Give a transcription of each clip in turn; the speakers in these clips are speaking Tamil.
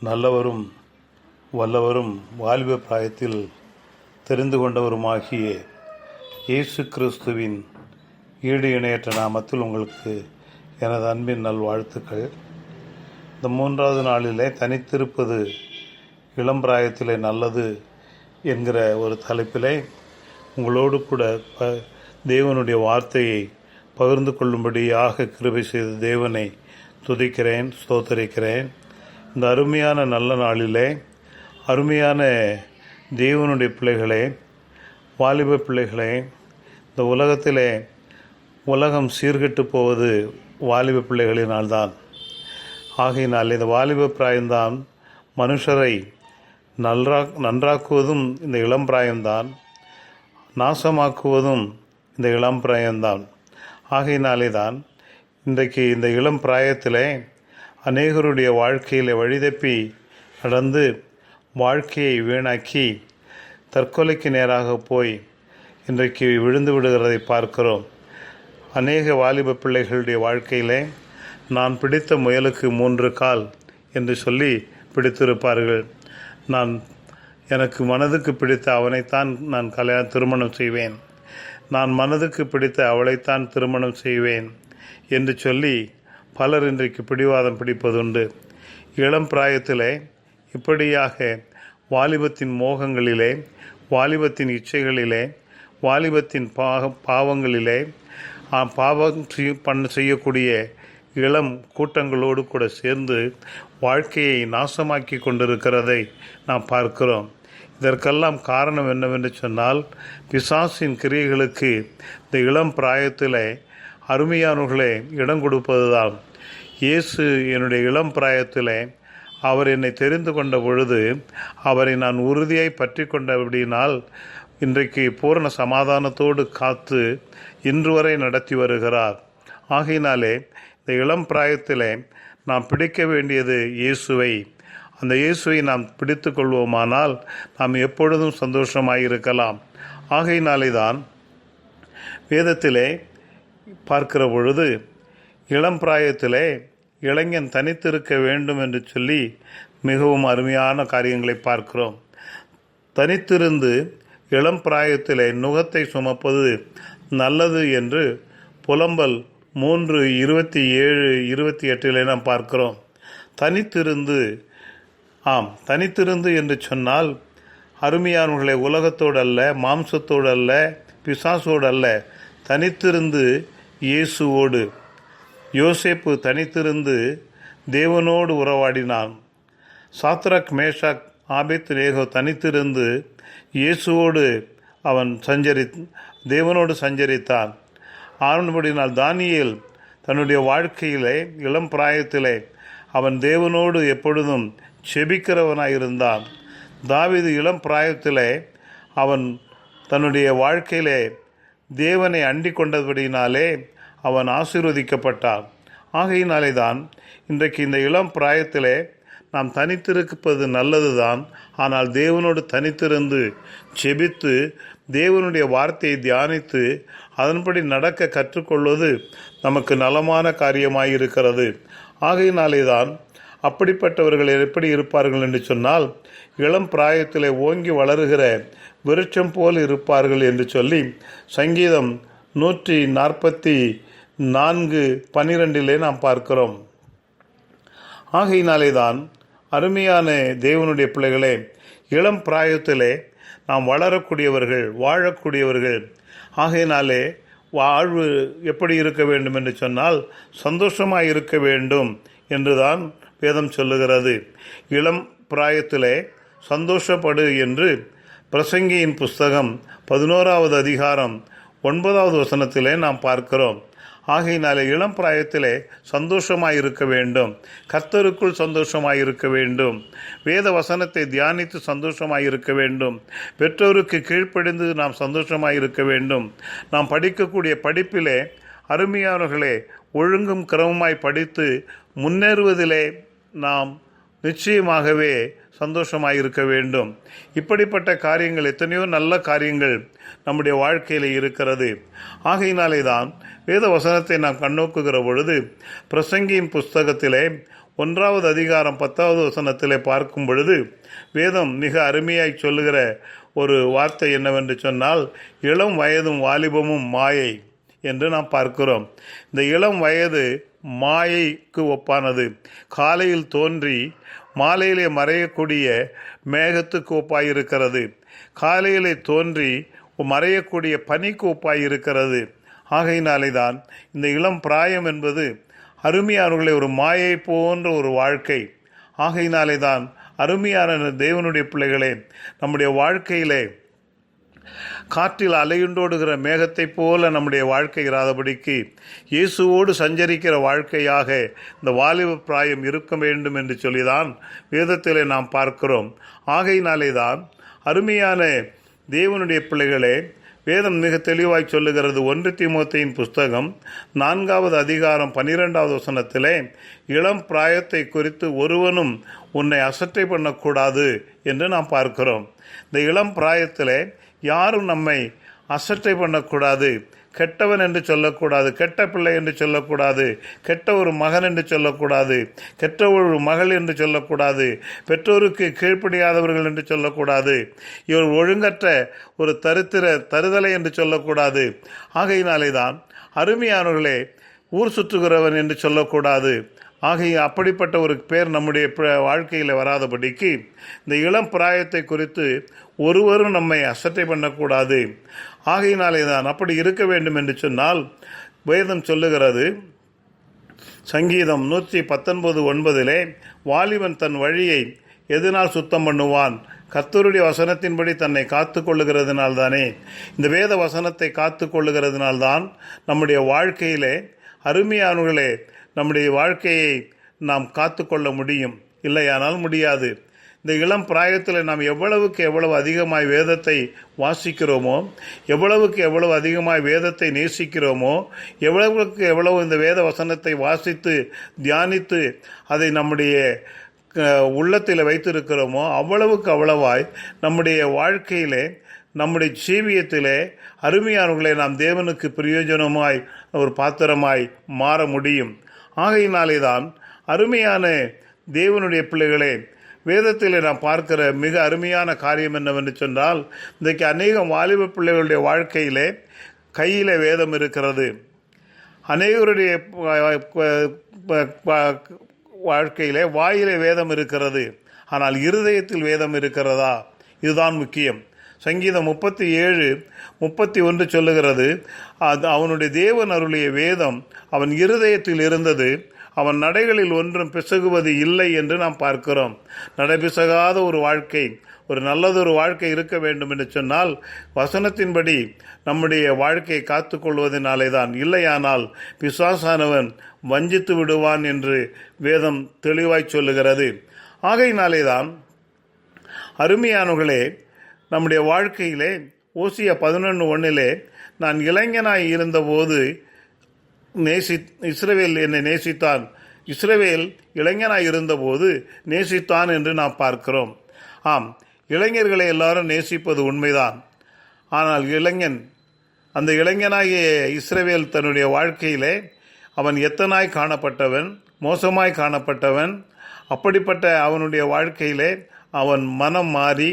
நல்லவரும் வல்லவரும் வாலிப பிராயத்தில் தெரிந்து கொண்டவருமாகிய இயேசு கிறிஸ்துவின் ஈடு இணையற்ற நாமத்தில் உங்களுக்கு எனது அன்பின் நல்வாழ்த்துக்கள். இந்த 3வது நாளிலே தனித்திருப்பது இளம் பிராயத்திலே நல்லது என்கிற ஒரு தலைப்பிலே உங்களோடு கூட தேவனுடைய வார்த்தையை பகிர்ந்து கொள்ளும்படியாக கிருபை செய்த தேவனை துதிக்கிறேன், ஸ்தோத்தரிக்கிறேன். இந்த அருமையான நல்ல நாளிலே அருமையான தேவனுடைய பிள்ளைகளே, வாலிப பிள்ளைகளே, இந்த உலகத்திலே உலகம் சீர்கெட்டு போவது வாலிப பிள்ளைகளினால்தான். ஆகையினால் இந்த வாலிப பிராயம்தான் மனுஷரை நன்றாக்குவதும் இந்த இளம் பிராயம்தான், நாசமாக்குவதும் இந்த இளம் பிராயம்தான். ஆகையினாலே தான் இன்றைக்கு இந்த இளம் பிராயத்திலே அநேகருடைய வாழ்க்கையில் வழிதப்பி நடந்து வாழ்க்கையை வீணாக்கி தற்கொலைக்கு நேராக போய் இன்றைக்கு விழுந்து விடுகிறதை பார்க்கிறோம். அநேக வாலிப பிள்ளைகளுடைய வாழ்க்கையிலே நான் பிடித்த முயலுக்கு 3 கால் என்று சொல்லி பிடித்திருப்பார்கள். எனக்கு மனதுக்கு பிடித்த அவனைத்தான் நான் திருமணம் செய்வேன், நான் மனதுக்கு பிடித்த அவளைத்தான் திருமணம் செய்வேன் என்று சொல்லி பலர் இன்றைக்கு பிடிவாதம் பிடிப்பதுண்டு. இளம் பிராயத்திலே இப்படியாக வாலிபத்தின் மோகங்களிலே, வாலிபத்தின் இச்சைகளிலே, வாலிபத்தின் பாவங்களிலே பாவம் செய்யக்கூடிய இளம் கூட்டங்களோடு கூட சேர்ந்து வாழ்க்கையை நாசமாக்கி கொண்டிருக்கிறதை நாம் பார்க்கிறோம். இதற்கெல்லாம் காரணம் என்னவென்று சொன்னால், பிசாசின் கிரியைகளுக்கு இந்த இளம் பிராயத்திலே அருமையானவர்களே இடம் கொடுப்பதுதான். இயேசு என்னுடைய இளம் பிராயத்திலே அவர் என்னை தெரிந்து கொண்ட பொழுது அவரை நான் உறுதியாய் பற்றி கொண்டபடியினால் இன்றைக்கு பூரண சமாதானத்தோடு காத்து இன்று வரை நடத்தி வருகிறார். ஆகையினாலே இந்த இளம் பிராயத்திலே நாம் பிடிக்க வேண்டியது இயேசுவை. அந்த இயேசுவை நாம் பிடித்து கொள்வோமானால் நாம் எப்பொழுதும் சந்தோஷமாயிருக்கலாம். ஆகையினாலே தான் வேதத்திலே பார்க்கிற பொழுது இளம் பிராயத்திலே இளைஞன் தனித்திருக்க வேண்டும் என்று சொல்லி மிகவும் அருமையான காரியங்களை பார்க்கிறோம். தனித்திருந்து இளம் பிராயத்திலே நுகத்தை சுமப்பது நல்லது என்று புலம்பல் 3:27-28 நாம் பார்க்கிறோம். தனித்திருந்து என்று சொன்னால் அருமையானவர்களை உலகத்தோடு அல்ல, மாம்சத்தோடு அல்ல, பிசாசோடு அல்ல, தனித்திருந்து இயேசுவோடு. யோசேப்பு தனித்திருந்து தேவனோடு உறவாடினான். சாத்ராக், மேஷாக், ஆபேத்நேகோ தனித்திருந்து இயேசுவோடு அவன் தேவனோடு சஞ்சரித்தான். ஆனபடினால் தானியேல் தன்னுடைய வாழ்க்கையிலே இளம் பிராயத்திலே அவன் தேவனோடு எப்பொழுதும் செபிக்கிறவனாயிருந்தான். தாவீது இளம் பிராயத்திலே அவன் தன்னுடைய வாழ்க்கையிலே தேவனை அண்டிக் கொண்டபடியினாலே அவன் ஆசீர்வதிக்கப்பட்டான். ஆகையினாலே தான் இன்றைக்கு இந்த இளம் பிராயத்திலே நாம் தனித்திருப்பது நல்லது தான். ஆனால் தேவனோடு தனித்திருந்து செபித்து தேவனுடைய வார்த்தையை தியானித்து அதன்படி நடக்க கற்றுக்கொள்வது நமக்கு நலமான காரியமாயிருக்கிறது. ஆகையினாலே தான் அப்படிப்பட்டவர்கள் எப்படி இருப்பார்கள் என்று சொன்னால், இளம் பிராயத்திலே ஓங்கி வளருகிற விருட்சம் போல் இருப்பார்கள் என்று சொல்லி சங்கீதம் 144:12 நாம் பார்க்கிறோம். ஆகையினாலே தான் அருமையான தேவனுடைய பிள்ளைகளே, இளம் பிராயத்திலே நாம் வளரக்கூடியவர்கள், வாழக்கூடியவர்கள். ஆகையினாலே வாழ்வு எப்படி இருக்க வேண்டும் என்று சொன்னால் சந்தோஷமாக இருக்க வேண்டும் என்றுதான் வேதம் சொல்லுகிறது. இளம் பிராயத்திலே சந்தோஷப்படு என்று பிரசங்கியின் புஸ்தகம் 11வது அதிகாரம் 9வது வசனத்திலே நாம் பார்க்கிறோம். ஆகையினாலே இளம் பிராயத்திலே சந்தோஷமாயிருக்க வேண்டும், கர்த்தருக்குள் சந்தோஷமாயிருக்க வேண்டும், வேத வசனத்தை தியானித்து சந்தோஷமாயிருக்க வேண்டும், பெற்றோருக்கு கீழ்ப்படிந்து நாம் சந்தோஷமாயிருக்க வேண்டும். நாம் படிக்கக்கூடிய படிப்பிலே அருமையானவர்களே ஒழுங்கும் கிரமமாய் படித்து முன்னேறுவதிலே நாம் நிச்சயமாகவே சந்தோஷமாயிருக்க வேண்டும். இப்படிப்பட்ட காரியங்கள், எத்தனையோ நல்ல காரியங்கள் நம்முடைய வாழ்க்கையில் இருக்கிறது. ஆகையினாலே தான் வேத வசனத்தை நாம் கண்ணோக்குகிற பொழுது பிரசங்கியின் புஸ்தகத்திலே 1வது அதிகாரம் 10வது வசனத்திலே பார்க்கும் பொழுது வேதம் மிக அருமையாய் சொல்லுகிற ஒரு வார்த்தை என்னவென்று சொன்னால், இளம் வயதும் வாலிபமும் மாயை என்று நாம் பார்க்கிறோம். இந்த இளம் வயது மாயைக்கு ஒப்பானது. காலையில் தோன்றி மாலையிலே மறையக்கூடிய மேகத்துக்கு ஒப்பாயிருக்கிறது. காலையிலே தோன்றி மறையக்கூடிய பனிக்கு ஒப்பாயிருக்கிறது. ஆகையினாலே தான் இந்த இளம் பிராயம் என்பது அருமையானவர்களை ஒரு மாயை போன்ற ஒரு வாழ்க்கை. ஆகையினாலே தான் அருமையான தேவனுடைய பிள்ளைகளே, நம்முடைய வாழ்க்கையிலே காற்றில் அலையுண்டோடுகிற மேகத்தை போல நம்முடைய வாழ்க்கை இராதபடிக்கு இயேசுவோடு சஞ்சரிக்கிற வாழ்க்கையாக இந்த வாலிப பிராயம் இருக்க வேண்டும் என்று சொல்லிதான் வேதத்திலே நாம் பார்க்கிறோம். ஆகையினாலே தான் அருமையான தேவனுடைய பிள்ளைகளே, வேதம் மிக தெளிவாய் சொல்லுகிறது. 1 தீமோத்தேயின் புஸ்தகம் 4வது அதிகாரம் 12வது வசனத்திலே, இளம் பிராயத்தை குறித்து ஒருவனும் உன்னை அசட்டை பண்ணக்கூடாது என்று நாம் பார்க்கிறோம். இந்த இளம் பிராயத்திலே யாரும் நம்மை அசட்டை பண்ணக்கூடாது. கெட்டவன் என்று சொல்லக்கூடாது, கெட்ட பிள்ளை என்று சொல்லக்கூடாது, கெட்ட ஒரு மகன் என்று சொல்லக்கூடாது, கெட்ட ஒரு மகள் என்று சொல்லக்கூடாது, பெற்றோருக்கு கீழ்ப்படியாதவர்கள் என்று சொல்லக்கூடாது, இவர் ஒழுங்கற்ற ஒரு தருதலை என்று சொல்லக்கூடாது. ஆகையினாலே தான் அருமையானவர்களே, ஊர் சுற்றுகிறவன் என்று சொல்லக்கூடாது. அப்படிப்பட்ட ஒரு பேர் நம்முடைய வாழ்க்கையில் வராதபடிக்கு இந்த இளம் பிராயத்தை குறித்து ஒருவரும் நம்மை அசட்டை பண்ணக்கூடாது. ஆகையினாலே தான் அப்படி இருக்க வேண்டும் என்று சொன்னால் வேதம் சொல்லுகிறது. சங்கீதம் 119:9 வாலிபன் தன் வழியை எதனால் சுத்தம் பண்ணுவான்? கர்த்தருடைய வசனத்தின்படி தன்னை காத்து கொள்ளுகிறதுனால்தானே. இந்த வேத வசனத்தை காத்து கொள்ளுகிறதுனால்தான் நம்முடைய வாழ்க்கையிலே அருமையானவர்களே, நம்முடைய வாழ்க்கையை நாம் காத்து கொள்ள முடியும். இல்லையானால் முடியாது. இந்த இளம் பிராயத்தில் நாம் எவ்வளவுக்கு எவ்வளவு அதிகமாய் வேதத்தை வாசிக்கிறோமோ, எவ்வளவுக்கு எவ்வளவு அதிகமாய் வேதத்தை நேசிக்கிறோமோ, எவ்வளவுக்கு எவ்வளவு இந்த வேத வசனத்தை வாசித்து தியானித்து அதை நம்முடைய உள்ளத்தில் வைத்திருக்கிறோமோ, அவ்வளவுக்கு அவ்வளவாய் நம்முடைய வாழ்க்கையிலே, நம்முடைய ஜீவியத்திலே அருமையானவர்களை நாம் தேவனுக்கு பிரயோஜனமாய் ஒரு பாத்திரமாய் மாற முடியும். ஆகையினாலே தான் அருமையான தேவனுடைய பிள்ளைகளே, வேதத்தில் நாம் பார்க்கிற மிக அருமையான காரியம் என்னவென்று சொன்னால், இன்றைக்கு அநேகம் வாலிப பிள்ளைகளுடைய வாழ்க்கையிலே கையில் வேதம் இருக்கிறது. அநேகருடைய வாழ்க்கையிலே வாயிலே வேதம் இருக்கிறது. ஆனால் இருதயத்தில் வேதம் இருக்கிறதா? இதுதான் முக்கியம். சங்கீதம் 37:31 சொல்லுகிறது, அவனுடைய தேவன் அருளிய வேதம் அவன் இருதயத்தில் இருந்தது, அவன் நடைகளில் ஒன்றும் பிசகுவது இல்லை என்று நாம் பார்க்கிறோம். நடைபிசகாத ஒரு வாழ்க்கை, ஒரு நல்லதொரு வாழ்க்கை இருக்க வேண்டும் என்று சொன்னால் வசனத்தின்படி நம்முடைய வாழ்க்கையை காத்து கொள்வதனாலே தான். இல்லையானால் பிசாசானவன் வஞ்சித்து விடுவான் என்று வேதம் தெளிவாய் சொல்லுகிறது. ஆகையினாலே தான் அருமையானவர்களே, நம்முடைய வாழ்க்கையிலே ஓசியா 11:1 நான் இளைஞனாய் இருந்தபோது இஸ்ரவேல் என்னை நேசித்தான், இஸ்ரவேல் இளைஞனாய் இருந்தபோது நேசித்தான் என்று நாம் பார்க்கிறோம். ஆம், இளைஞர்களை எல்லாரும் நேசிப்பது உண்மைதான். ஆனால் அந்த இளைஞனாகிய இஸ்ரவேல் தன்னுடைய வாழ்க்கையிலே அவன் எத்தனாய் காணப்பட்டவன், மோசமாய் காணப்பட்டவன். அப்படிப்பட்ட அவனுடைய வாழ்க்கையிலே அவன் மனம் மாறி,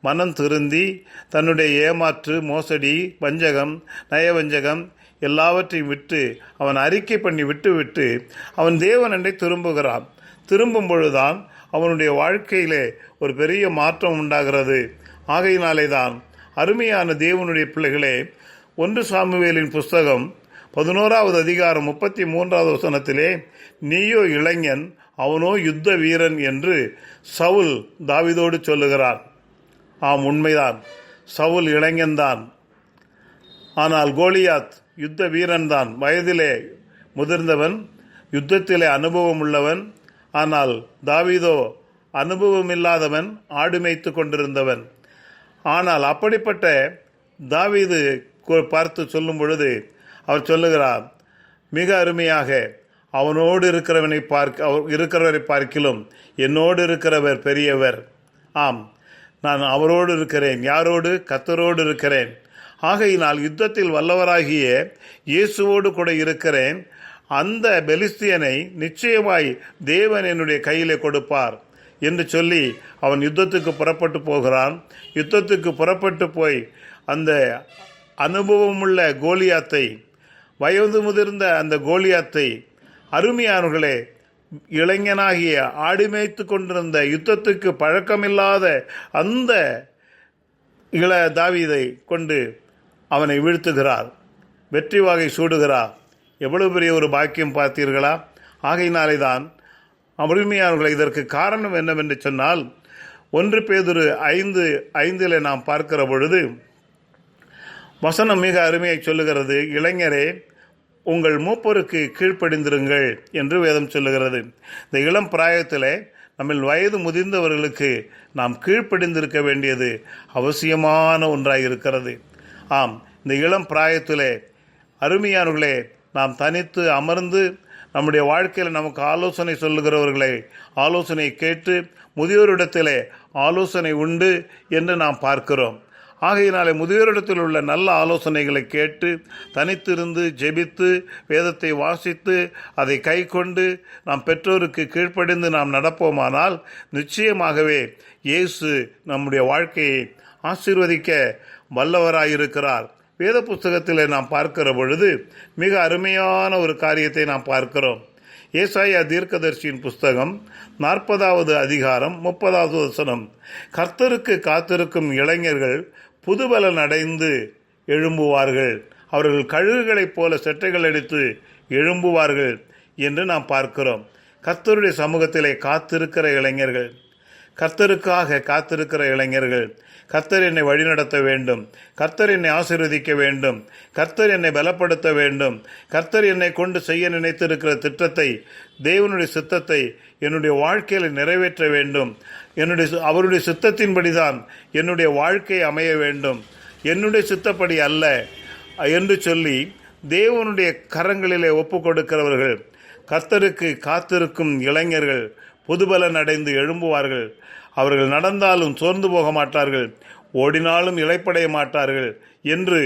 மனம் திருந்தி, தன்னுடைய ஏமாற்று, மோசடி, வஞ்சகம், நயவஞ்சகம் எல்லாவற்றையும் விட்டு அவன் அறிக்கை பண்ணி விட்டு அவன் தேவனண்டை திரும்புகிறான். திரும்பும் பொழுதுதான் அவனுடைய வாழ்க்கையிலே ஒரு பெரிய மாற்றம் உண்டாகிறது. ஆகையினாலே தான் அருமையான தேவனுடைய பிள்ளைகளே, 1 சாமுவேலின் புஸ்தகம் 11வது அதிகாரம் 33வது வசனத்திலே, நீயோ இளைஞன், அவனோ யுத்த வீரன் என்று சவுல் தாவீதோடு சொல்லுகிறான். ஆம், உண்மைதான். சவுல் இளைஞன்தான். ஆனால் கோலியாத் யுத்த வீரன்தான், வயதிலே முதிர்ந்தவன், யுத்தத்திலே அனுபவம் உள்ளவன். ஆனால் தாவீதோ அனுபவமில்லாதவன், ஆடு மேய்த்து கொண்டிருந்தவன். ஆனால் அப்படிப்பட்ட தாவீது பார்த்து சொல்லும் பொழுது அவர் சொல்லுகிறார் மிக அருமையாக, அவனோடு இருக்கிறவரை பார்க்கிலும் என்னோடு இருக்கிறவர் பெரியவர். ஆம், நான் அவரோடு இருக்கிறேன். யாரோடு? கர்த்தரோடு இருக்கிறேன். ஆகையினால் யுத்தத்தில் வல்லவராகிய இயேசுவோடு கூட இருக்கிறேன். அந்த பெலிஸ்தியனை நிச்சயமாய் தேவன் என்னுடைய கையிலே கொடுப்பார் என்று சொல்லி அவன் யுத்தத்துக்கு புறப்பட்டு போகிறான். யுத்தத்துக்கு புறப்பட்டு போய் அந்த அனுபவமுள்ள கோலியாத்தை, வயது முதிர்ந்த அந்த கோலியாத்தை, அருமையானவர்களே, இளைஞனாகிய ஆடி மேய்த்து கொண்டிருந்த யுத்தத்துக்கு பழக்கமில்லாத அந்த இள தாவீதை கொண்டு அவனை வீழ்த்துகிறார், வெற்றி வாகை சூடுகிறார். எவ்வளவு பெரிய ஒரு பாக்கியம் பார்த்தீர்களா? ஆகையினாலே தான் அருமையானவர்களை, இதற்கு காரணம் என்னவென்று சொன்னால் 1 பேதுரு 5:5 நாம் பார்க்கிற பொழுது வசனம் மிக அருமையை சொல்லுகிறது. இளைஞரே, உங்கள் மூப்பருக்கு கீழ்ப்படிந்திருங்கள் என்று வேதம் சொல்லுகிறது. இந்த இளம் பிராயத்தில் நம்ம வயது முதிர்ந்தவர்களுக்கு நாம் கீழ்ப்படிந்திருக்க வேண்டியது அவசியமான ஒன்றாக இருக்கிறது. ஆம், இந்த இளம் பிராயத்தில் அருமையானவர்களே, நாம் தனித்து அமர்ந்து நம்முடைய வாழ்க்கையில் நமக்கு ஆலோசனை சொல்லுகிறவர்களை ஆலோசனை கேட்டு முதியோரிடத்திலே ஆலோசனை உண்டு என்று நாம் பார்க்கிறோம். ஆகையினாலே முதியோரிடத்தில் உள்ள நல்ல ஆலோசனைகளை கேட்டு தனித்திருந்து ஜெபித்து வேதத்தை வாசித்து அதை கை கொண்டு நாம் பெற்றோருக்கு கீழ்ப்படிந்து நாம் நடப்போமானால் நிச்சயமாகவே இயேசு நம்முடைய வாழ்க்கையை ஆசீர்வதிக்க வல்லவராயிருக்கிறார். வேத புஸ்தகத்தில் நாம் பார்க்கிற பொழுது மிக அருமையான ஒரு காரியத்தை நாம் பார்க்கிறோம். ஏசாயா தீர்க்கதரிசியின் புஸ்தகம் 40வது அதிகாரம் 30வது வசனம், கர்த்தருக்கு காத்திருக்கும் இளைஞர்கள் புதுபலன் அடைந்து எழும்புவார்கள், அவர்கள் கழுகுகளைப் போல செட்டைகள் அடித்து எழும்புவார்கள் என்று நாம் பார்க்கிறோம். கர்த்தருடைய சமூகத்திலே காத்திருக்கிற இளைஞர்கள், கர்த்தருக்காக காத்திருக்கிற இளைஞர்கள், கர்த்தர் என்னை வழிநடத்த வேண்டும், கர்த்தர் என்னை ஆசீர்வதிக்க வேண்டும், கர்த்தர் என்னை பலப்படுத்த வேண்டும், கர்த்தர் என்னை கொண்டு செய்ய நினைத்திருக்கிற திட்டத்தை, தேவனுடைய சித்தத்தை என்னுடைய வாழ்க்கையில் நிறைவேற்ற வேண்டும், அவருடைய சித்தத்தின்படிதான் என்னுடைய வாழ்க்கை அமைய வேண்டும், என்னுடைய சித்தப்படி அல்ல என்று சொல்லி தேவனுடைய கரங்களிலே ஒப்பு கொடுக்கிறவர்கள், கர்த்தருக்கு காத்திருக்கும் இளைஞர்கள் புதுபலன் அடைந்து எழும்புவார்கள். அவர்கள் நடந்தாலும் சோர்ந்து போக மாட்டார்கள், ஓடினாலும் இளைப்படைய மாட்டார்கள் என்று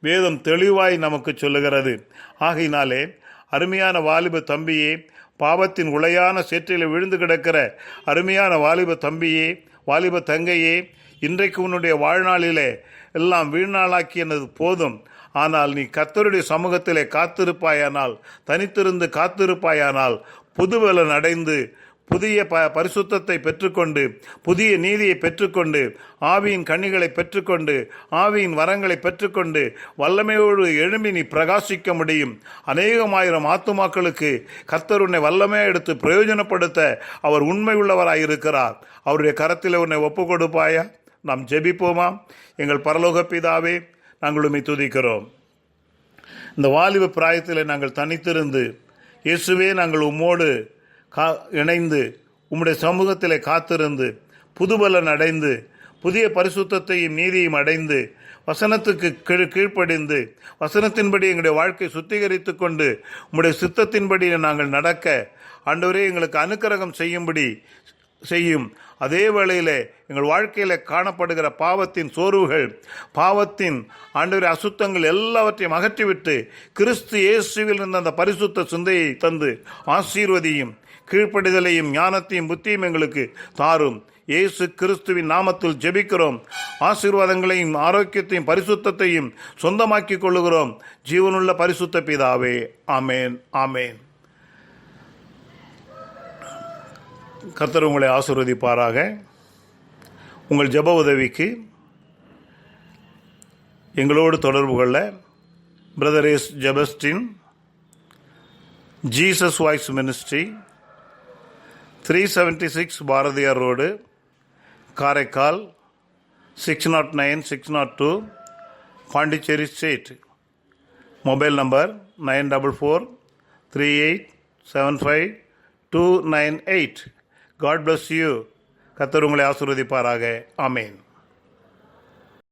வேதம் தெளிவாய் நமக்கு சொல்லுகிறது. ஆகையினாலே அருமையான வாலிப தம்பியே, பாவத்தின் உளையான சேற்றில் விழுந்து கிடக்கிற அருமையான வாலிப தம்பியே, வாலிப தங்கையே, இன்றைக்கு உன்னுடைய வாழ்நாளிலே எல்லாம் வீழ்நாளாக்கியது போதும். ஆனால் நீ கர்த்தருடைய சமூகத்திலே காத்திருப்பாயானால், தனித்திருந்து காத்திருப்பாயானால், புதுபலன் அடைந்து புதிய பரிசுத்தத்தை பெற்றுக்கொண்டு, புதிய நீதியை பெற்றுக்கொண்டு, ஆவியின் கனிகளை பெற்றுக்கொண்டு, ஆவியின் வரங்களை பெற்றுக்கொண்டு வல்லமையோடு எழும்பி நீ பிரகாசிக்க முடியும். அநேகமாயிரம் ஆத்துமாக்களுக்கு கர்த்தர் உன்னை வல்லமையாக எடுத்து பிரயோஜனப்படுத்த அவர் உண்மை உள்ளவராயிருக்கிறார். அவருடைய கரத்தில் உன்னை ஒப்பு கொடுப்பாயா? நாம் ஜெபிப்போமா? எங்கள் பரலோக பிதாவே, நாங்கள் உம்மை துதிக்கிறோம். இந்த வாலிப பிராயத்தில் நாங்கள் தனித்திருந்து, இயேசுவே, நாங்கள் உம்மோடு இணைந்து உம்முடைய சமூகத்திலே காத்திருந்து புதுபலன் அடைந்து புதிய பரிசுத்தத்தையும் நீதியையும் அடைந்து வசனத்துக்கு கீழ்ப்படிந்து வசனத்தின்படி எங்களுடைய வாழ்க்கை சுத்திகரித்து கொண்டு உம்முடைய சித்தத்தின்படி நாங்கள் நடக்க ஆண்டவரே எங்களுக்கு அனுக்கிரகம் செய்யும்படி செய்யும். அதே வேளையில் எங்கள் வாழ்க்கையில் காணப்படுகிற பாவத்தின் சோர்வுகள், பாவத்தின் ஆண்டவரே அசுத்தங்கள் எல்லாவற்றையும் அகற்றிவிட்டு கிறிஸ்து இயேசுவில் இருந்த அந்த பரிசுத்த சிந்தையை தந்து ஆசீர்வதியும், கீழ்ப்படிதலையும் ஞானத்தையும் புத்தியும் எங்களுக்கு தாரும். இயேசு கிறிஸ்துவின் நாமத்தில் ஜெபிக்கிறோம். ஆசீர்வாதங்களையும் ஆரோக்கியத்தையும் பரிசுத்தத்தையும் சொந்தமாக்கி கொள்ளுகிறோம். ஜீவனுள்ள பரிசுத்த பிதாவே, ஆமேன், ஆமேன். கர்த்தர் உங்களை ஆசீர்வதிப்பாராக. உங்கள் ஜெப உதவிக்கு எங்களோடு தொடர்பு கொள்ள brother S Jebastin, Jesus voice ministry, 376 Bharathiyar road, Karaikal 609 602, Pondicherry state. Mobile number 944875 298. God bless you. கர்த்தர் உங்களை ஆசீர்வதிப்பாராக. ஆமேன்.